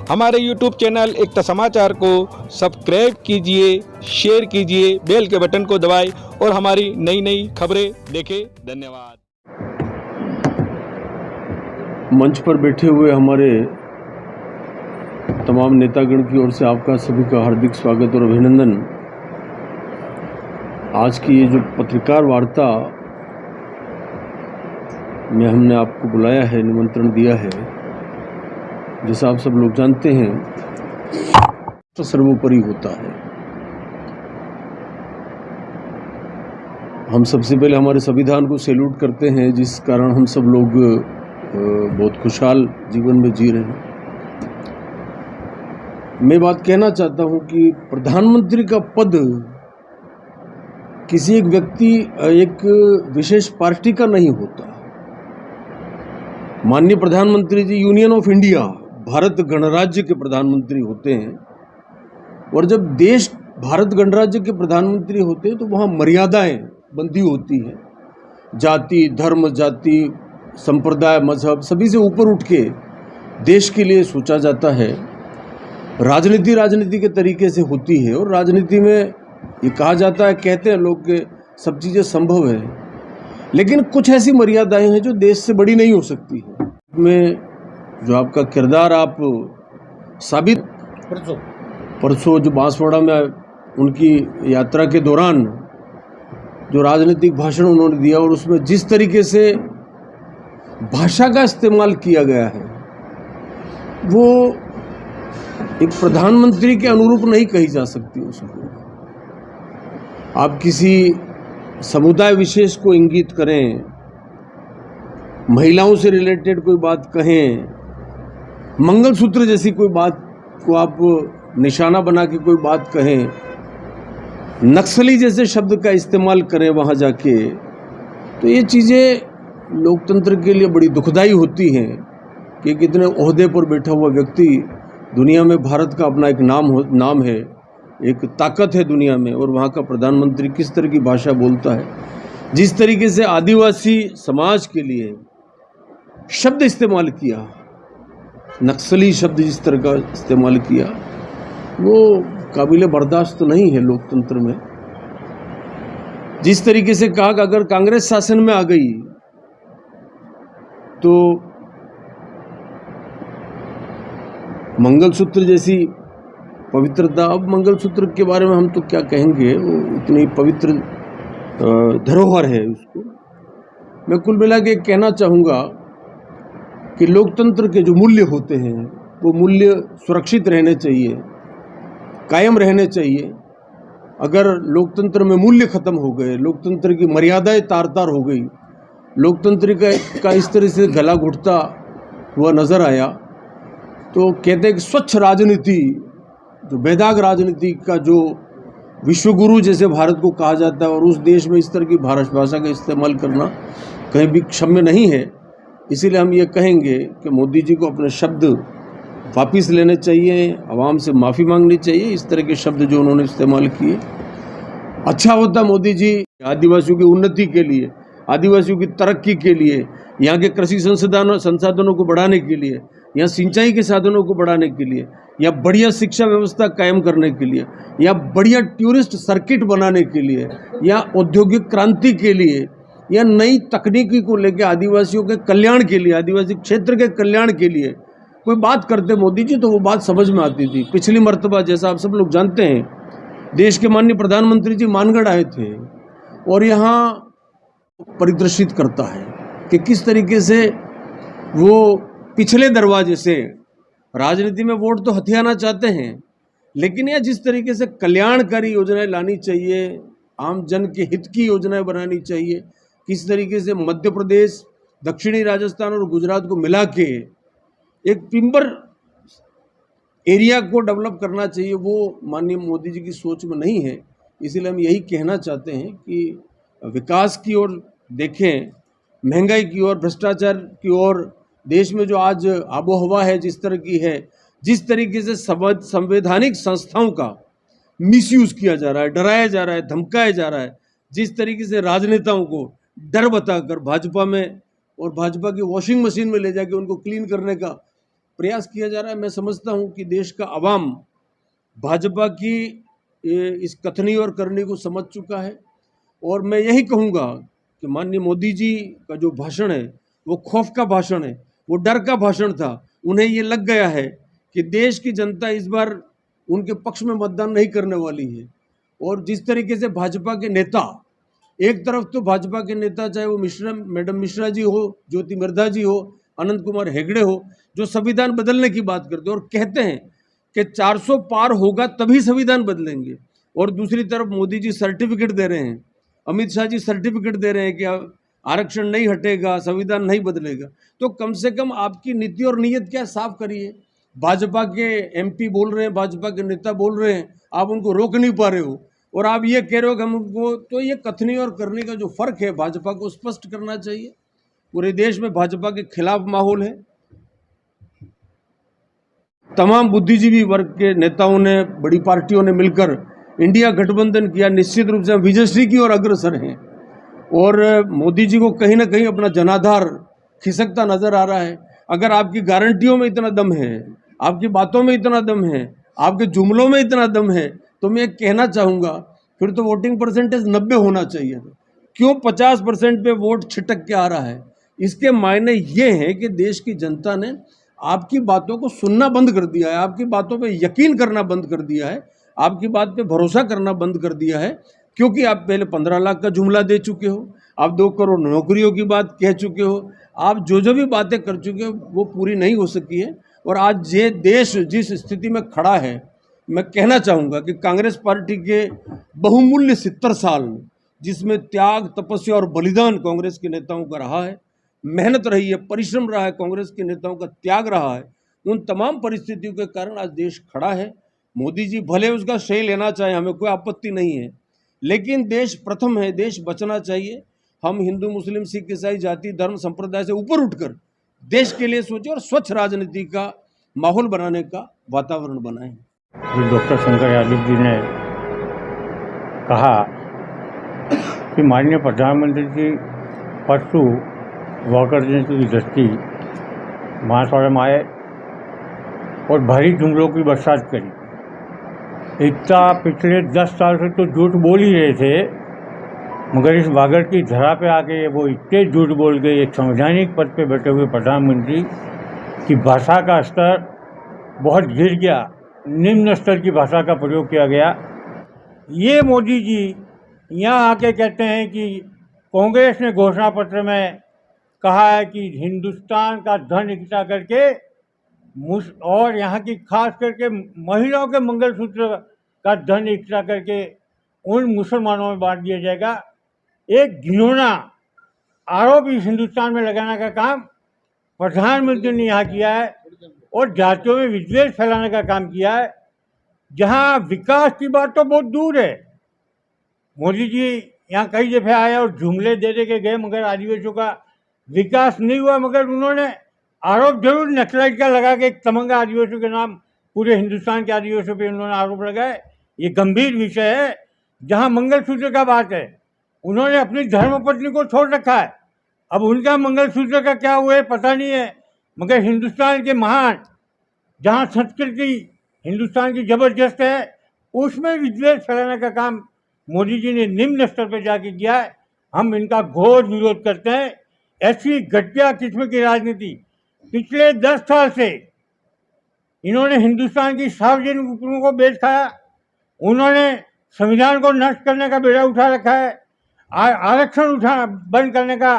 हमारे YouTube channel एकता समाचार को सब्सक्राइब कीजिए, शेयर कीजिए, बेल के बटन को दबाएं और हमारी नई नई खबरें देखें। धन्यवाद। मंच पर बैठे हुए हमारे तमाम नेतागण की ओर से आपका सभी का हार्दिक स्वागत और अभिनंदन। आज की ये जो पत्रकार वार्ता में हमने आपको बुलाया है, निमंत्रण दिया है, जैसा आप सब लोग जानते हैं तो सर्वोपरि होता है। हम सबसे पहले हमारे संविधान को सैल्यूट करते हैं, जिस कारण हम सब लोग बहुत खुशहाल जीवन में जी रहे हैं। मैं बात कहना चाहता हूं कि प्रधानमंत्री का पद किसी एक व्यक्ति, एक विशेष पार्टी का नहीं होता। माननीय प्रधानमंत्री जी यूनियन ऑफ इंडिया, भारत गणराज्य के प्रधानमंत्री होते हैं, और जब देश भारत गणराज्य के प्रधानमंत्री होते हैं तो वहाँ मर्यादाएं बंधी होती हैं। जाति, धर्म, जाति, संप्रदाय, मजहब सभी से ऊपर उठ के देश के लिए सोचा जाता है। राजनीति के तरीके से होती है, और राजनीति में ये कहा जाता है, कहते हैं लोग कि सब चीज़ें संभव है, लेकिन कुछ ऐसी मर्यादाएं हैं जो देश से बड़ी नहीं हो सकती है। में जो आपका किरदार आप साबित परसों जो बांसवाड़ा में उनकी यात्रा के दौरान जो राजनीतिक भाषण उन्होंने दिया, और उसमें जिस तरीके से भाषा का इस्तेमाल किया गया है, वो एक प्रधानमंत्री के अनुरूप नहीं कही जा सकती। उसको आप किसी समुदाय विशेष को इंगित करें, महिलाओं से रिलेटेड कोई बात कहें, मंगलसूत्र जैसी कोई बात को आप निशाना बना के कोई बात कहें, नक्सली जैसे शब्द का इस्तेमाल करें वहाँ जाके, तो ये चीज़ें लोकतंत्र के लिए बड़ी दुखदाई होती हैं कि कितने ओहदे पर बैठा हुआ व्यक्ति, दुनिया में भारत का अपना एक नाम है, एक ताकत है दुनिया में, और वहाँ का प्रधानमंत्री किस तरह की भाषा बोलता है। जिस तरीके से आदिवासी समाज के लिए शब्द इस्तेमाल किया, नक्सली शब्द जिस तरह का इस्तेमाल किया, वो काबिले बर्दाश्त नहीं है लोकतंत्र में। जिस तरीके से कहा कि अगर कांग्रेस शासन में आ गई तो मंगलसूत्र जैसी पवित्रता, अब मंगलसूत्र के बारे में हम तो क्या कहेंगे, वो इतनी पवित्र धरोहर है। उसको मैं कुल मिला के कहना चाहूँगा कि लोकतंत्र के जो मूल्य होते हैं वो मूल्य सुरक्षित रहने चाहिए, कायम रहने चाहिए। अगर लोकतंत्र में मूल्य खत्म हो गए, लोकतंत्र की मर्यादाएं तार तार हो गई, लोकतंत्र का इस तरह से गला घुटता हुआ नजर आया, तो कहते हैं कि स्वच्छ राजनीति, जो बेदाग राजनीति का जो विश्वगुरु जैसे भारत को कहा जाता है, और उस देश में इस तरह की भाषा का इस्तेमाल करना कहीं भी क्षम्य नहीं है। इसीलिए हम ये कहेंगे कि मोदी जी को अपने शब्द वापस लेने चाहिए, आवाम से माफ़ी मांगनी चाहिए। इस तरह के शब्द जो उन्होंने इस्तेमाल किए, अच्छा होता मोदी जी आदिवासियों की उन्नति के लिए, आदिवासियों की तरक्की के लिए, यहाँ के कृषि संसाधनों को बढ़ाने के लिए, यहाँ सिंचाई के साधनों को बढ़ाने के लिए, या बढ़िया शिक्षा व्यवस्था कायम करने के लिए, या बढ़िया टूरिस्ट सर्किट बनाने के लिए, या औद्योगिक क्रांति के लिए, या नई तकनीकी को लेकर आदिवासियों के कल्याण के लिए, आदिवासी क्षेत्र के कल्याण के लिए कोई बात करते मोदी जी, तो वो बात समझ में आती थी। पिछली मर्तबा, जैसा आप सब लोग जानते हैं, देश के माननीय प्रधानमंत्री जी मानगढ़ आए थे, और यहाँ परिदर्शित करता है कि किस तरीके से वो पिछले दरवाजे से राजनीति में वोट तो हथियाना चाहते हैं, लेकिन यह जिस तरीके से कल्याणकारी योजनाएं लानी चाहिए, आम जन के हित की योजनाएं बनानी चाहिए, किस तरीके से मध्य प्रदेश, दक्षिणी राजस्थान और गुजरात को मिला के एक टिम्बर एरिया को डेवलप करना चाहिए, वो माननीय मोदी जी की सोच में नहीं है। इसीलिए हम यही कहना चाहते हैं कि विकास की ओर देखें, महंगाई की ओर, भ्रष्टाचार की ओर, देश में जो आज आबोहवा है जिस तरह की है, जिस तरीके से संवैधानिक संस्थाओं का मिसयूज किया जा रहा है, डराया जा रहा है, धमकाया जा रहा है, जिस तरीके से राजनेताओं को डर बताकर भाजपा में और भाजपा की वॉशिंग मशीन में ले जाके उनको क्लीन करने का प्रयास किया जा रहा है। मैं समझता हूं कि देश का अवाम भाजपा की इस कथनी और करनी को समझ चुका है, और मैं यही कहूँगा कि माननीय मोदी जी का जो भाषण है वो खौफ का भाषण है, वो डर का भाषण था। उन्हें ये लग गया है कि देश की जनता इस बार उनके पक्ष में मतदान नहीं करने वाली है। और जिस तरीके से भाजपा के नेता, एक तरफ तो भाजपा के नेता, चाहे वो मैडम मिश्रा जी हो, ज्योति मिर्धा जी हो, अनंत कुमार हेगड़े हो, जो संविधान बदलने की बात करते हैं और कहते हैं कि 400 पार होगा तभी संविधान बदलेंगे, और दूसरी तरफ मोदी जी सर्टिफिकेट दे रहे हैं, अमित शाह जी सर्टिफिकेट दे रहे हैं कि आरक्षण नहीं हटेगा, संविधान नहीं बदलेगा। तो कम से कम आपकी नीति और नीयत क्या, साफ करिए। भाजपा के एमपी बोल रहे हैं, भाजपा के नेता बोल रहे हैं, आप उनको रोक नहीं पा रहे हो, और आप ये कह रहे हो कि हम उनको, तो ये कथनी और करने का जो फर्क है भाजपा को स्पष्ट करना चाहिए। पूरे देश में भाजपा के खिलाफ माहौल है। तमाम बुद्धिजीवी वर्ग के नेताओं ने, बड़ी पार्टियों ने मिलकर इंडिया गठबंधन किया। निश्चित रूप से हम विजयश्री की ओर अग्रसर हैं, और मोदी जी को कहीं ना कहीं अपना जनाधार खिसकता नजर आ रहा है। अगर आपकी गारंटियों में इतना दम है, आपकी बातों में इतना दम है, आपके जुमलों में इतना दम है, तो मैं कहना चाहूँगा फिर तो वोटिंग परसेंटेज 90 होना चाहिए था। क्यों 50% पे वोट छिटक के आ रहा है? इसके मायने ये हैं कि देश की जनता ने आपकी बातों को सुनना बंद कर दिया है, आपकी बातों पे यकीन करना बंद कर दिया है, आपकी बात पे भरोसा करना बंद कर दिया है। क्योंकि आप पहले 15 लाख का जुमला दे चुके हो, आप 2 करोड़ नौकरियों की बात कह चुके हो, आप जो भी बातें कर चुके हो वो पूरी नहीं हो सकी है। और आज ये देश जिस स्थिति में खड़ा है, मैं कहना चाहूँगा कि कांग्रेस पार्टी के बहुमूल्य 70 साल, जिसमें त्याग, तपस्या और बलिदान कांग्रेस के नेताओं का रहा है, मेहनत रही है, परिश्रम रहा है, कांग्रेस के नेताओं का त्याग रहा है, उन तमाम परिस्थितियों के कारण आज देश खड़ा है। मोदी जी भले उसका श्रेय लेना चाहें, हमें कोई आपत्ति नहीं है, लेकिन देश प्रथम है, देश बचना चाहिए। हम हिंदू, मुस्लिम, सिख, ईसाई, जाति, धर्म, संप्रदाय से ऊपर उठकर देश के लिए सोचें और स्वच्छ राजनीति का माहौल बनाने का वातावरण बनाएं। जो डॉक्टर शंकर यादव जी ने कहा कि माननीय प्रधानमंत्री जी परसों वाकर जयंती की दृष्टि महासौर में आए और भारी जुमलों की बरसात करी। इतना पिछले 10 साल से तो झूठ बोल ही रहे थे, मगर इस वागर की धरा पे आके वो इतने झूठ बोल गए, एक संवैधानिक पद पे बैठे हुए प्रधानमंत्री की भाषा का स्तर बहुत गिर गया, निम्न स्तर की भाषा का प्रयोग किया गया। ये मोदी जी यहाँ आके कहते हैं कि कांग्रेस ने घोषणा पत्र में कहा है कि हिंदुस्तान का धन इकट्ठा करके और यहाँ की खास करके महिलाओं के मंगलसूत्र का धन इकट्ठा करके उन मुसलमानों में बांट दिया जाएगा। एक घिनौना आरोप इस हिंदुस्तान में लगाने का काम प्रधानमंत्री ने यहाँ किया है और जातियों में विद्वेष फैलाने का काम किया है, जहाँ विकास की बात तो बहुत दूर है। मोदी जी यहाँ कई दफ़े आए और जुमले दे दे के गए, मगर आदिवासियों का विकास नहीं हुआ। मगर उन्होंने आरोप जरूर नक्सलाइट का लगा के एक तमंगा आदिवासियों के नाम पूरे हिंदुस्तान के आदिवासियों पे उन्होंने आरोप लगाए। ये गंभीर विषय है। जहाँ मंगलसूत्र का बात है, उन्होंने अपनी धर्मपत्नी को छोड़ रखा है, अब उनका मंगलसूत्र का क्या हुआ है पता नहीं है। मगर हिंदुस्तान के महान, जहाँ संस्कृति हिंदुस्तान की ज़बरदस्त है, उसमें विद्वेष फैलाने का काम मोदी जी ने निम्न स्तर पर जाके किया है। हम इनका घोर विरोध करते हैं। ऐसी घटिया किस्म की राजनीति पिछले 10 साल से इन्होंने हिंदुस्तान की सार्वजनिक उपक्रमों को बेच खाया। उन्होंने संविधान को नष्ट करने का बेड़ा उठा रखा है। आरक्षण बंद करने का,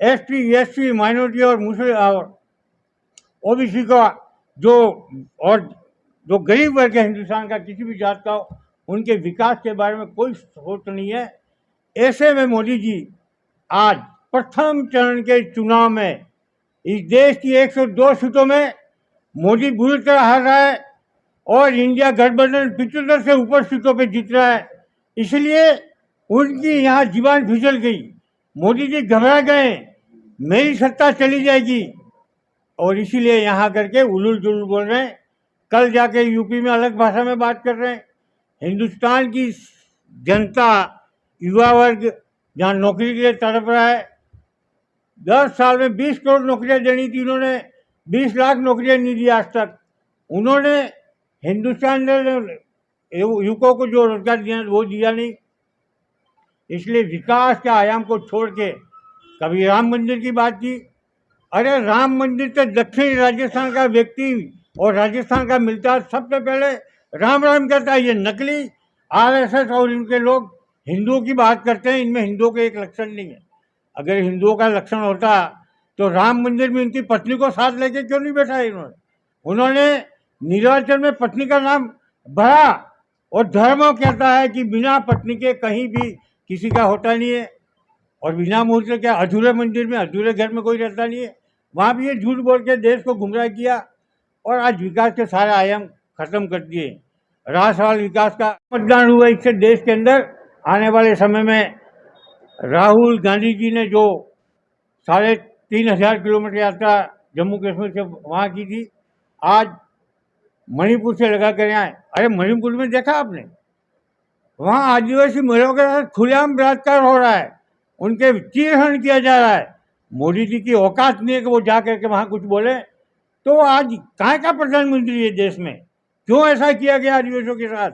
एसटी, एससी, माइनॉरिटी और मुस्लिम और ओबीसी का जो गरीब वर्ग है हिंदुस्तान का, किसी भी जात का, उनके विकास के बारे में कोई सोच नहीं है। ऐसे में मोदी जी आज प्रथम चरण के चुनाव में इस देश की 102 सीटों में मोदी बुरी तरह हार रहा है और इंडिया गठबंधन 75 से ऊपर सीटों पे जीत रहा है। इसलिए उनकी यहाँ जीवान फिसल गई। मोदी जी घबरा गए, मेरी सत्ता चली जाएगी, और इसीलिए यहाँ करके उलूल जुलूल बोल रहे हैं। कल जाके यूपी में अलग भाषा में बात कर रहे हैं। हिंदुस्तान की जनता, युवा वर्ग जहाँ नौकरी के लिए तड़प रहा है, 10 साल में 20 करोड़ नौकरियां देनी थी इन्होंने, 20 लाख नौकरियां नहीं दी आज तक। उन्होंने हिंदुस्तान ने युवकों को जो रोजगार दिया वो दिया नहीं। इसलिए विकास के आयाम को छोड़ के कभी राम मंदिर की बात की। अरे राम मंदिर तो दक्षिण राजस्थान का व्यक्ति और राजस्थान का मिलता सबसे पहले राम राम कहता है। ये नकली आरएसएस और इनके लोग हिंदुओं की बात करते हैं, इनमें हिंदुओं का एक लक्षण नहीं है। अगर हिंदुओं का लक्षण होता तो राम मंदिर में इनकी पत्नी को साथ लेके क्यों नहीं बैठा इन्होंने। उन्होंने निर्वाचन में पत्नी का नाम भरा और धर्म कहता है कि बिना पत्नी के कहीं भी किसी का होता नहीं है। और बिना मुहूर्त से क्या अधूरे मंदिर में अधूरे घर में कोई रहता नहीं है। वहाँ भी ये झूठ बोल के देश को गुमराह किया और आज विकास के सारे आयाम खत्म कर दिए। राष्ट्रवाद विकास का मतदान हुआ, इससे देश के अंदर आने वाले समय में राहुल गांधी जी ने जो 3,500 किलोमीटर यात्रा जम्मू कश्मीर से वहाँ की थी, आज मणिपुर से लगा कर आए। अरे मणिपुर में देखा आपने, वहाँ आदिवासी महिलाओं के साथ खुलेआम बलात्कार हो रहा है, उनके चीरहरण किया जा रहा है। मोदी जी की औकात नहीं है कि वो जा करके वहाँ कुछ बोले। तो आज कहाँ का प्रधानमंत्री है देश में? क्यों ऐसा किया गया आदिवासियों के साथ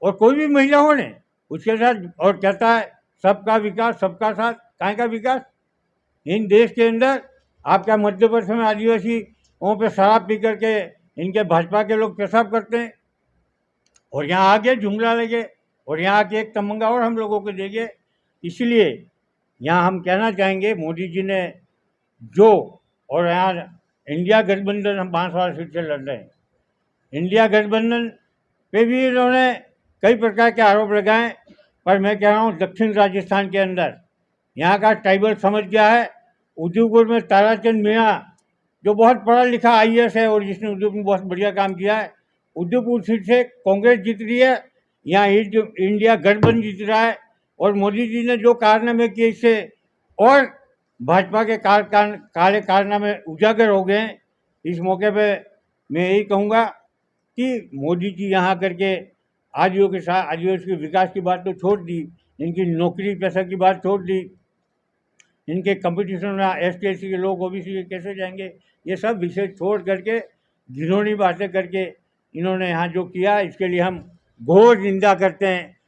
और कोई भी महिलाओं ने उसके साथ? और कहता है सबका विकास सबका साथ। कहाँ का विकास? इन देश के अंदर आपका मध्य प्रदेश में आदिवासियों पे शराब पी करके इनके भाजपा के लोग पेशाब करते हैं और यहाँ आगे जुमला लगे और यहाँ आके एक तमंगा और हम लोगों को देंगे। इसलिए यहाँ हम कहना चाहेंगे मोदी जी ने जो, और यहाँ इंडिया गठबंधन हम 5 साल सीट से लड़ रहे हैं, इंडिया गठबंधन पे भी इन्होंने कई प्रकार के आरोप लगाए। पर मैं कह रहा हूँ दक्षिण राजस्थान के अंदर यहाँ का ट्राइबल समझ गया है। उदयपुर में ताराचंद मीणा जो बहुत पढ़ा लिखा IAS है और जिसने उदयपुर में बहुत बढ़िया काम किया है, उदयपुर सीट से कांग्रेस जीत रही है, यहाँ इंडिया गठबंधन जीत रहा है। और मोदी जी ने जो कारनामे किए इससे और भाजपा के काले कारनामे उजागर हो गए हैं। इस मौके पे मैं यही कहूँगा कि मोदी जी यहाँ करके आदिवासियों के साथ आदिवासी के विकास की बात तो छोड़ दी, इनकी नौकरी पैसा की बात छोड़ दी, इनके कंपटीशन में ST/SC के लोग OBC के कैसे जाएंगे, ये सब विषय छोड़ करके घिनौनी बातें करके इन्होंने यहाँ जो किया इसके लिए हम घोर निंदा करते हैं।